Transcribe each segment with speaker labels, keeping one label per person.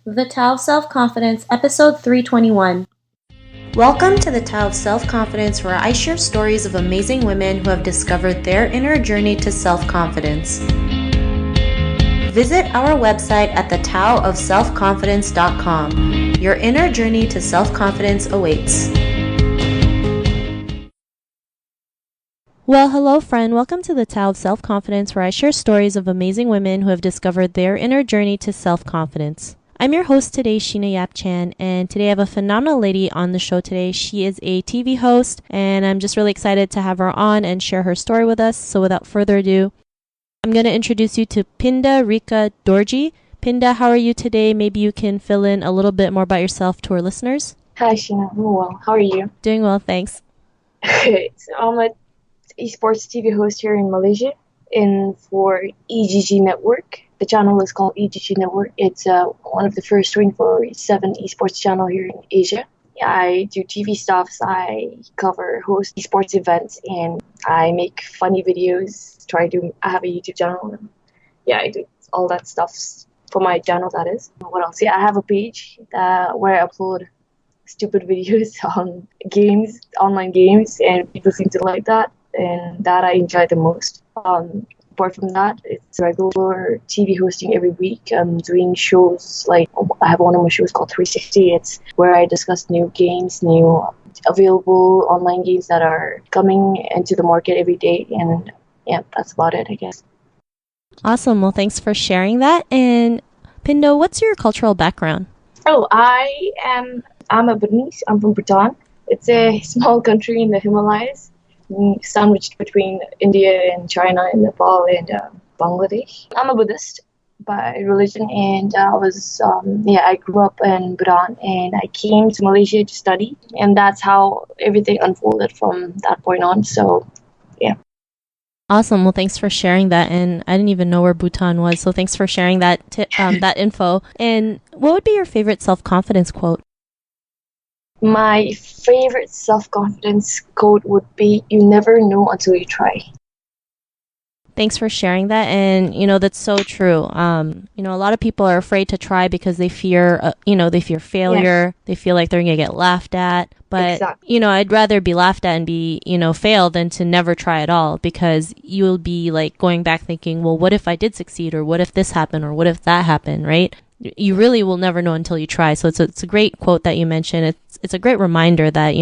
Speaker 1: The Tao of Self-Confidence, Episode 321. Welcome to the Tao of Self-Confidence, where I share stories of amazing women who have discovered their inner journey to self-confidence. Visit our website at thetaoofselfconfidence.com. Your inner journey to self-confidence awaits. Well, hello friend. Welcome to the Tao of Self-Confidence, where I share stories of amazing women who have discovered their inner journey to self-confidence. I'm your host today, Sheena Yap Chan, and today I have a phenomenal lady on the show today. She is a TV host, and I'm just really excited to have her on and share her story with us. So without further ado, I'm going to introduce you to Pinda Rika Dorji. Pinda, how are you today? Maybe you can fill in a little bit more about yourself to our listeners.
Speaker 2: Hi, Sheena. I'm well. How are you?
Speaker 1: Doing well, thanks.
Speaker 2: So I'm an eSports TV host here in Malaysia for eGGNetwork. The channel is called eGGNetwork. It's one of the first 24/7 esports channel here in Asia. I do TV stuffs. I host esports events, and I make funny videos. I have a YouTube channel. And I do all that stuff for my channel. That is. What else? I have a page where I upload stupid videos on games, online games, and people seem to like that, and that I enjoy the most. Apart from that, it's regular TV hosting every week. I'm doing shows I have one of my shows called 360. It's where I discuss new games, new available online games that are coming into the market every day. And that's about it, I guess.
Speaker 1: Awesome. Well, thanks for sharing that. And Pindo, what's your cultural background?
Speaker 2: I'm a Bhutanese. I'm from Bhutan. It's a small country in the Himalayas, sandwiched between India and China and Nepal and Bangladesh. I'm a Buddhist by religion, and I grew up in Bhutan, and I came to Malaysia to study, and that's how everything unfolded from that point on. So, yeah.
Speaker 1: Awesome. Well, thanks for sharing that. And I didn't even know where Bhutan was, so thanks for sharing that that info. And what would be your favorite self-confidence quote?
Speaker 2: My favorite self-confidence quote would be, "You never know until you try."
Speaker 1: Thanks for sharing that. And, that's so true. A lot of people are afraid to try because they fear, failure. Yes. They feel like they're going to get laughed at. But,
Speaker 2: exactly.
Speaker 1: I'd rather be laughed at and be, fail than to never try at all, because you'll be going back thinking, well, what if I did succeed, or what if this happened, or what if that happened, right? You really will never know until you try. So it's a great quote that you mentioned. It's a great reminder that,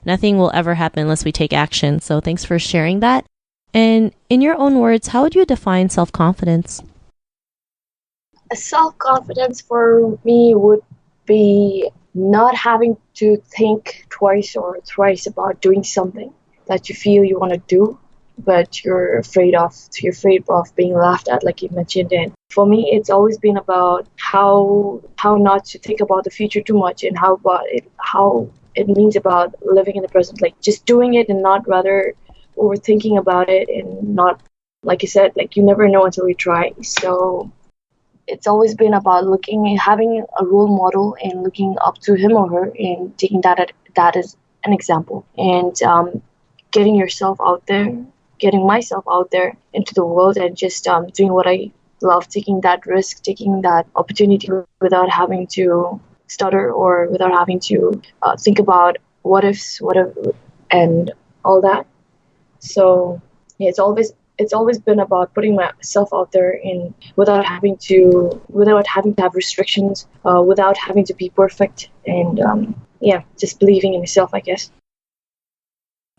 Speaker 1: nothing will ever happen unless we take action. So thanks for sharing that. And in your own words, how would you define self-confidence?
Speaker 2: Self-confidence for me would be not having to think twice or thrice about doing something that you feel you want to do, but you're afraid of being laughed at, like you mentioned. And for me, it's always been about how not to think about the future too much, and how it means about living in the present, just doing it and not rather overthinking about it, and not, like you said, you never know until you try. So it's always been about having a role model and looking up to him or her, and taking that as an example, and getting myself out there into the world, and just doing what I love, taking that risk, taking that opportunity without having to stutter, or without having to think about what ifs, and all that. So it's always been about putting myself out there, without having to have restrictions, without having to be perfect, and just believing in yourself, I guess.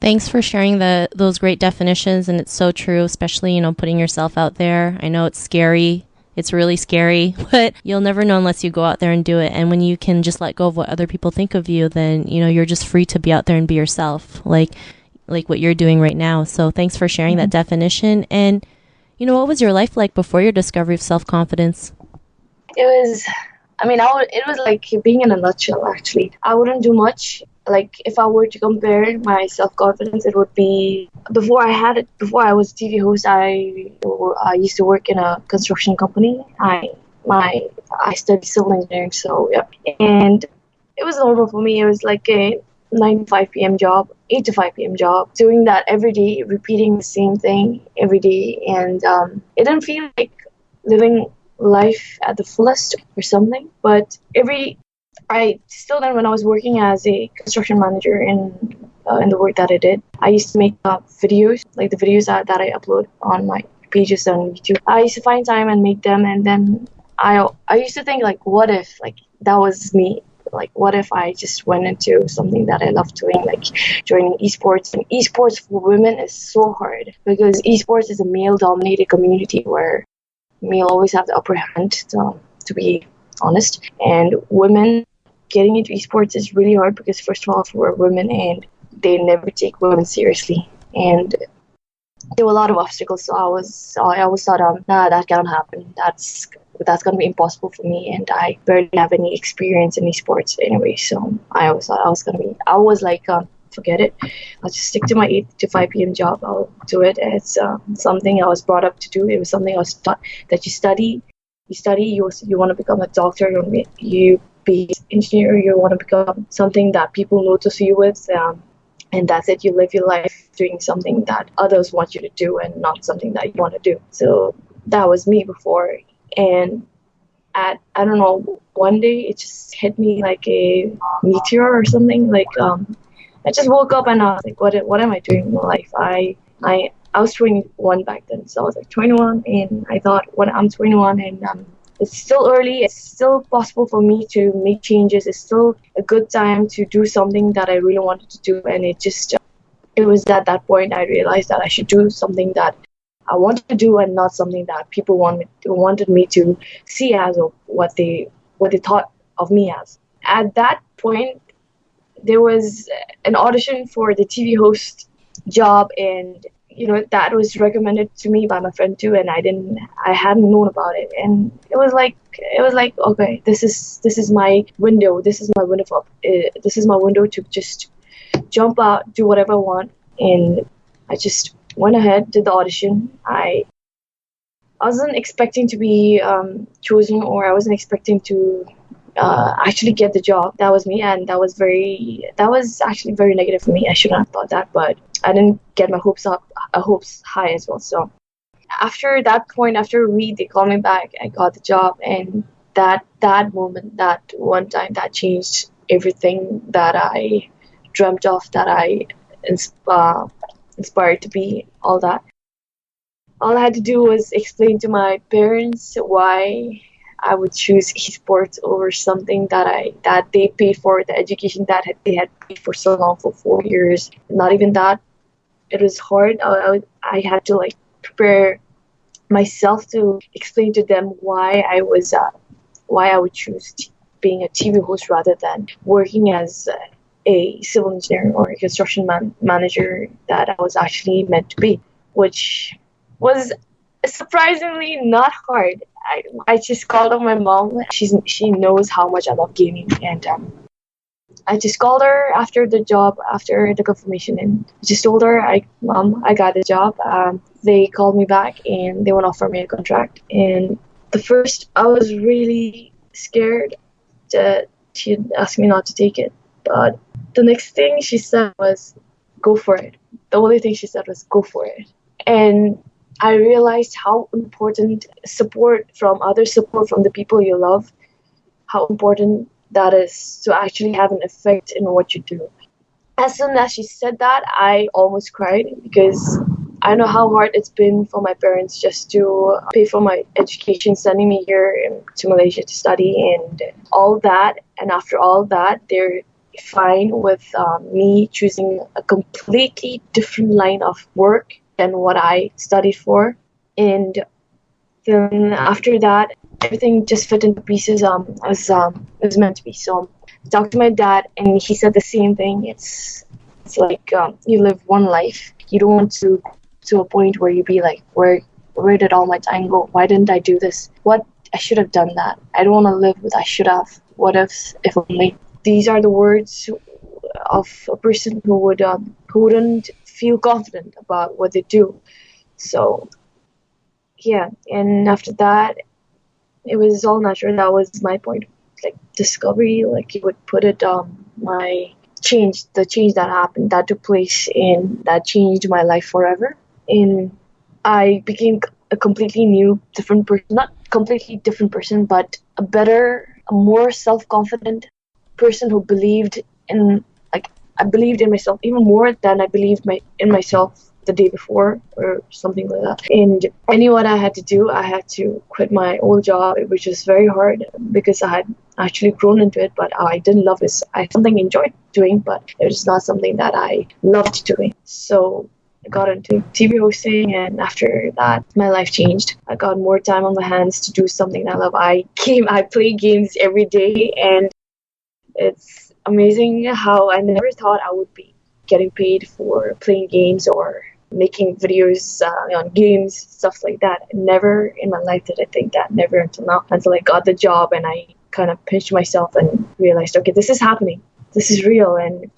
Speaker 1: Thanks for sharing those great definitions, and it's so true, especially, putting yourself out there. I know it's scary. It's really scary, but you'll never know unless you go out there and do it. And when you can just let go of what other people think of you, then, you're just free to be out there and be yourself, like what you're doing right now. So thanks for sharing that definition. And, what was your life like before your discovery of self-confidence?
Speaker 2: It was like being in a nutshell, actually. I wouldn't do much. If I were to compare my self-confidence, it would be before I was a TV host. I used to work in a construction company. I studied civil engineering, so yeah. And it was normal for me. It was like a 9 to 5 p.m. job, 8 to 5 p.m. job, doing that every day, repeating the same thing every day. And it didn't feel like living life at the fullest or something. But I still then, when I was working as a construction manager in the work that I did, I used to make videos, like the videos that I upload on my pages on YouTube. I used to find time and make them, and then I used to think, like, what if, like, that was me? Like, what if I just went into something that I love doing, like joining esports? And esports for women is so hard because esports is a male-dominated community where male always have the upper hand, to be honest. And women getting into esports is really hard because, first of all, we're women and they never take women seriously. And there were a lot of obstacles, so I always thought, nah, that can't happen. That's gonna be impossible for me, and I barely have any experience in esports anyway. So I always thought I was like, forget it. I'll just stick to my 8 to 5 p.m. job. I'll do it. It's something I was brought up to do. It was something I was taught that you study. You want to become a doctor. You be an engineer. You want to become something that people notice you with. And that's it. You live your life doing something that others want you to do and not something that you want to do. So that was me before. And I don't know, one day it just hit me like a meteor or something. Like I just woke up and I was like, what am I doing in my life? I was 21 back then, so I was like 21, and I thought, what, I'm 21 and it's still early. It's still possible for me to make changes. It's still a good time to do something that I really wanted to do. And it was at that point I realized that I should do something that I wanted to do and not something that people wanted me to see as, or what they thought of me as. At that point, there was an audition for the TV host job, and that was recommended to me by my friend too, and I hadn't known about it. And it was like, okay, this is my window. This is my window to just jump out, do whatever I want. And I just went ahead, did the audition. I wasn't expecting to be chosen, or I wasn't expecting to actually get the job. That was me, and that was actually very negative for me. I shouldn't have thought that, but I didn't get my hopes high as well. So after that point, after they called me back, I got the job, and that moment, that one time, that changed everything that I dreamt of, that I inspired to be. All I had to do was explain to my parents why I would choose esports over something that they paid for, the education that they had paid for so long, for 4 years. Not even that. It was hard. I had to like prepare myself to explain to them why I would choose being a TV host rather than working as a civil engineer or a construction manager that I was actually meant to be, which was surprisingly not hard. I just called up my mom. She knows how much I love gaming, and I just called her after the job, after the confirmation, and just told her, Mom, I got the job. They called me back and they want to offer me a contract. And I was really scared that she'd ask me not to take it. But the next thing she said was, go for it. The only thing she said was, go for it. And I realized how important support from others, support from the people you love, how important that is to actually have an effect in what you do. As soon as she said that, I almost cried because I know how hard it's been for my parents just to pay for my education, sending me here to Malaysia to study and all that. And after all that, they're fine with me choosing a completely different line of work than what I studied for. And then after that, everything just fit into pieces as it was meant to be. So I talked to my dad, and he said the same thing. It's like you live one life. You don't want to a point where you be like, where did all my time go? Why didn't I do this? What, I should have done that. I don't want to live with I should have. What if only. These are the words of a person who wouldn't feel confident about what they do. So yeah, and after that, it was all natural. That was my point, like discovery, like you would put it. The change that happened, that took place, and that changed my life forever. And I became a completely new, different person. Not completely different person, but a better, a more self-confident person who believed in, like, I believed in myself even more than I believed in myself the day before or something like that. And I knew what I had to do. I had to quit my old job, which was very hard because I had actually grown into it, but I didn't love it. I something I enjoyed doing, but it was not something that I loved doing. So I got into TV hosting, and after that, my life changed. I got more time on my hands to do something I love. I play games every day, and it's amazing how I never thought I would be getting paid for playing games or making videos on games, stuff like that. Never in my life did I think that, never until now, until I got the job and I kind of pinched myself and realized, okay, this is happening. This is real. And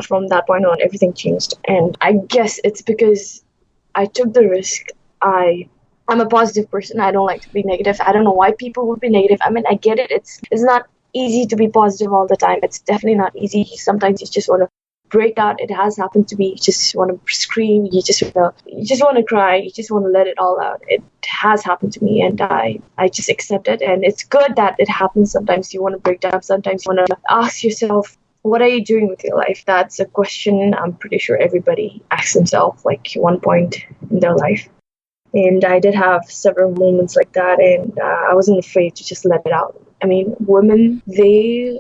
Speaker 2: from that point on, everything changed. And I guess it's because I took the risk. I'm a positive person. I don't like to be negative. I don't know why people would be negative. I mean, I get it. It's not easy to be positive all the time. It's definitely not easy. Sometimes you just want to break out. It has happened to me. You just want to scream. You just want to cry. You just want to let it all out. It has happened to me, and I just accept it. And it's good that it happens. Sometimes you want to break down. Sometimes you want to ask yourself, what are you doing with your life? That's a question I'm pretty sure everybody asks themselves, like, one point in their life. And I did have several moments like that, and I wasn't afraid to just let it out. I mean, women, they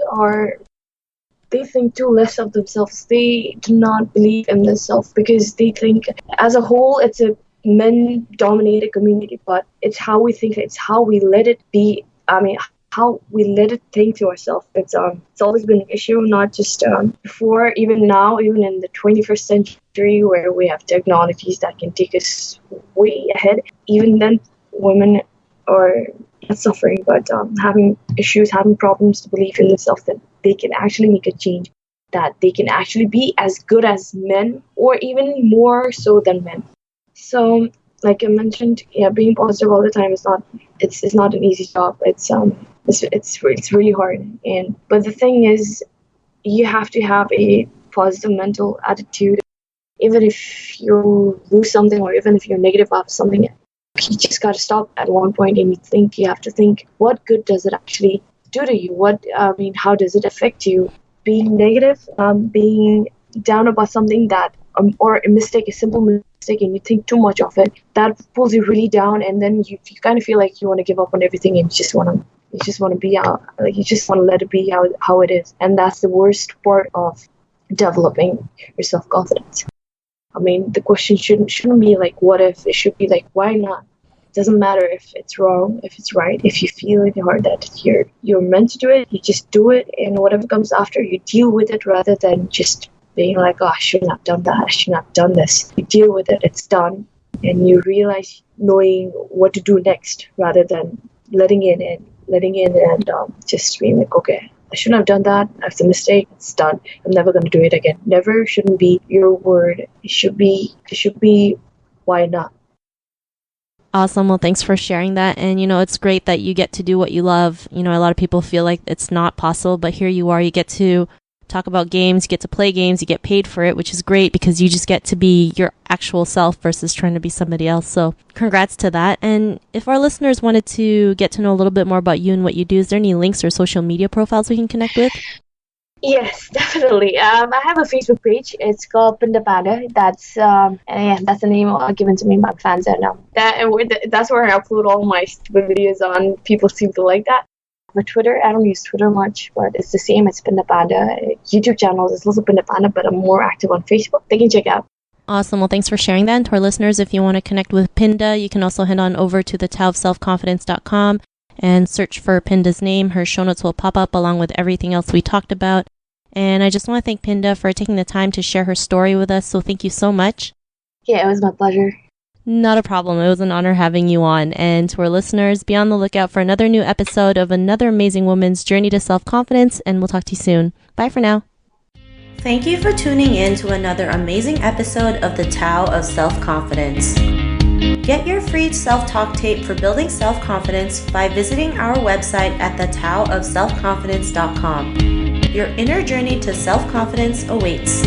Speaker 2: think too less of themselves. They do not believe in themselves because they think, as a whole, it's a men-dominated community, but it's how we think, it's how we let it be. I mean, how we let it think to ourselves. It's always been an issue, not just before, even now, even in the 21st century, where we have technologies that can take us way ahead. Even then, women are not suffering, but having issues, having problems to believe in themselves that they can actually make a change, that they can actually be as good as men, or even more so than men. So, like I mentioned, yeah, being positive all the time is not. It's not an easy job. It's really hard. But the thing is, you have to have a positive mental attitude. Even if you lose something, or even if you're negative about something, you just got to stop at one point and you have to think, what good does it actually do to you? How does it affect you? Being negative, being down about something that, or a mistake, a simple mistake, and you think too much of it, that pulls you really down, and then you kind of feel like you want to give up on everything, and you just want to be out, like, you just want to let it be how it is. And that's the worst part of developing your self-confidence. I mean, the question shouldn't be like, what if? It should be like, why not? It doesn't matter if it's wrong, if it's right. If you feel in your heart that you're meant to do it, you just do it, and whatever comes after, you deal with it, rather than just being like, oh, I shouldn't have done that, I shouldn't have done this. You deal with it, it's done, and you realize knowing what to do next, rather than letting in and just being like, okay, I shouldn't have done that. It's a mistake. It's done. I'm never going to do it again. Never shouldn't be your word. It should be, why not?
Speaker 1: Awesome. Well, thanks for sharing that. And, it's great that you get to do what you love. A lot of people feel like it's not possible, but here you are. You get to talk about games, you get to play games, you get paid for it, which is great because you just get to be your actual self versus trying to be somebody else. So congrats to that. And if our listeners wanted to get to know a little bit more about you and what you do, is there any links or social media profiles we can connect with?
Speaker 2: Yes, definitely. I have a Facebook page. It's called Pinda Panda. That's that's the name given to me by fans. And that's where I upload all my videos on. People seem to like that. But Twitter, I don't use Twitter much, but it's the same as Pinda Panda. YouTube channel is also Pinda Panda, but I'm more active on Facebook. They can check out.
Speaker 1: Awesome. Well, thanks for sharing that. And to our listeners, if you want to connect with Pinda, you can also head on over to thetaoofselfconfidence.com and search for Pinda's name. Her show notes will pop up along with everything else we talked about. And I just want to thank Pinda for taking the time to share her story with us. So thank you so much.
Speaker 2: Yeah, it was my pleasure.
Speaker 1: Not a problem. It was an honor having you on. And to our listeners, be on the lookout for another new episode of another amazing woman's journey to self-confidence, and we'll talk to you soon. Bye for now. Thank you for tuning in to another amazing episode of the Tao of Self-Confidence. Get your free self-talk tape for building self-confidence by visiting our website at thetaoofselfconfidence.com. Your inner journey to self-confidence awaits.